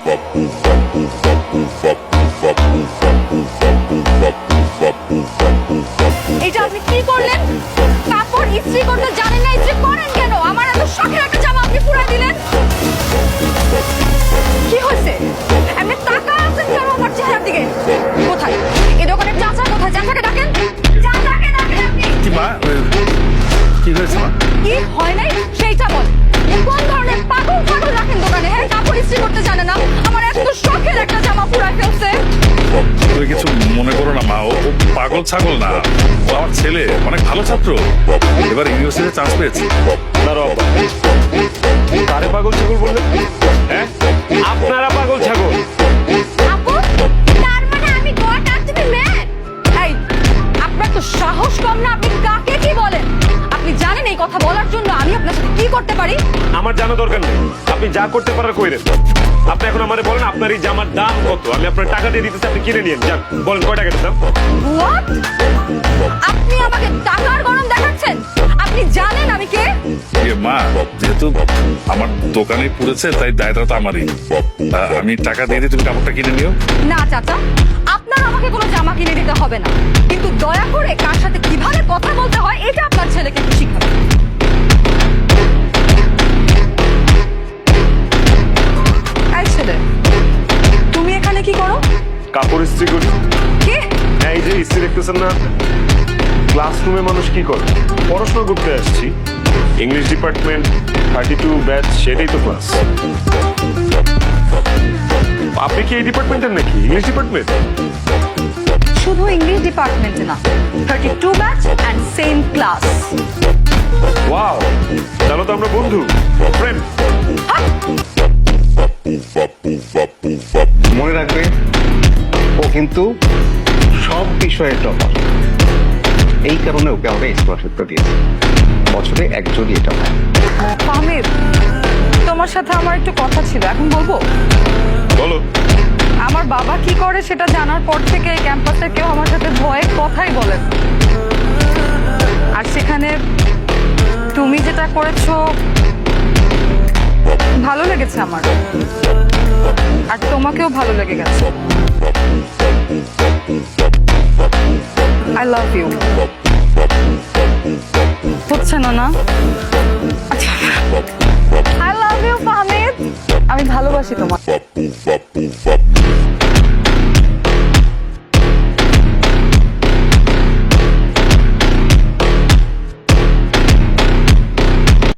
এটা আপনি কি করলেন? কাপড় ইস্ত্রি করতে জানেন না, ইস্ত্রি করেন কেন? আমার এত শখের একটা জামা আপনি পুরাই দিলেন। কি হয়েছে? এমনি টাকা আছেন কেন আমার চেহারার দিকে? কোথায় এই দোকানের চাচা? কোথায় চাচাকে ডাকেন, চাচাকে ডাকেন আপনি। কি মা, কি হয়েছে মা? কি হয় নাই সেইটা বল। কোন ধরনের পাগল পাগল রাখেন দোকানে? হ্যাঁ, কাপড় ইস্ত্রি করতে জানে না, আমার এত শখের একটা জামা পুরাই ফেলছে। তুমি কিছু মনে করো না মা, ও পাগল ছাগল না, ও আমার ছেলে, অনেক ভালো ছাত্র, এবার ইউনিভার্সিটিতে চান্স পেয়েছে। কারে পাগল ছাগল বললে? হ্যাঁ, আপনারা পাগল ছাগল। আপু, তার মানে আমি গট আর তুমি ম্যাড? এই, আপনার তো সাহস কম না, আপনি কাকে কি বলেন? আপনি জানেন এই কথা বলার জন্য আমি আপনার সাথে কি করতে পারি? আমার জানা দরকার নেই, আপনি যা করতে পারার কইরেন। আপনি এখন আমারে বলেন আপনার এই জামার দাম কত, আমি আপনার টাকা দিয়ে দিতেছি, আপনি কিনে নিয়েন। যান বলেন কয় টাকা দাম। হোয়াট? আপনি আমাকে টাকার গরম দেখাচ্ছেন? আপনি জানেন আমি কে? মা, যেহেতু আমার দোকানে পুড়েছে তাই দায়টা তো আমারই। আমি টাকা দিয়ে দিই, তুমি কাপড়টা কিনে নিও। না চাচা, আপনার আমাকে কোনো জামা কিনে দিতে হবে না, কিন্তু দয়া করে কার সাথে কিভাবে কথা বলতে হয় এটা আপনার ছেলেকে একটু শিখাবেন। এই ছেলে, তুমি এখানে কি করো? কাপড় ইস্ত্রি করি। কি? এই যে ইস্ত্রি দেখতেছেন না, ক্লাসরুমে মানুষ কি করে? পড়াশোনা করতে আসছি, ইংলিশ ডিপার্টমেন্ট 32 ব্যাচ, সেটাই তো ক্লাস। আপনি কি এই ডিপার্টমেন্টের নাকি? English department? শুধু ইংলিশ ডিপার্টমেন্টে না, 32 batch and same class. Wow, তাহলে তো আমরা বন্ধু, ফ্রেন্ড। মনে রাখবে, ও কিন্তু সব বিষয়ে টপার। এই কারণে ওকে আমরা স্কলারশিপটা দিয়েছি, বছরে একজনই এটা হয়। ফাহমিদ, তোমার সাথে আমার একটু কথা ছিল, এখন বলবো? বলো। আমার বাবা কি করে সেটা জানার পর থেকে এই ক্যাম্পাসে কেউ আমার সাথে ভয়ে কথাই বলেন। আর সেখানে তুমি যেটা করেছো ভালো লেগেছে আমার, আর তোমাকেও ভালো লেগে গেছে। I love you. হচ্ছে না না? আই লাভ ইউ ফাহমিদ, আমি ভালোবাসি তোমাকে।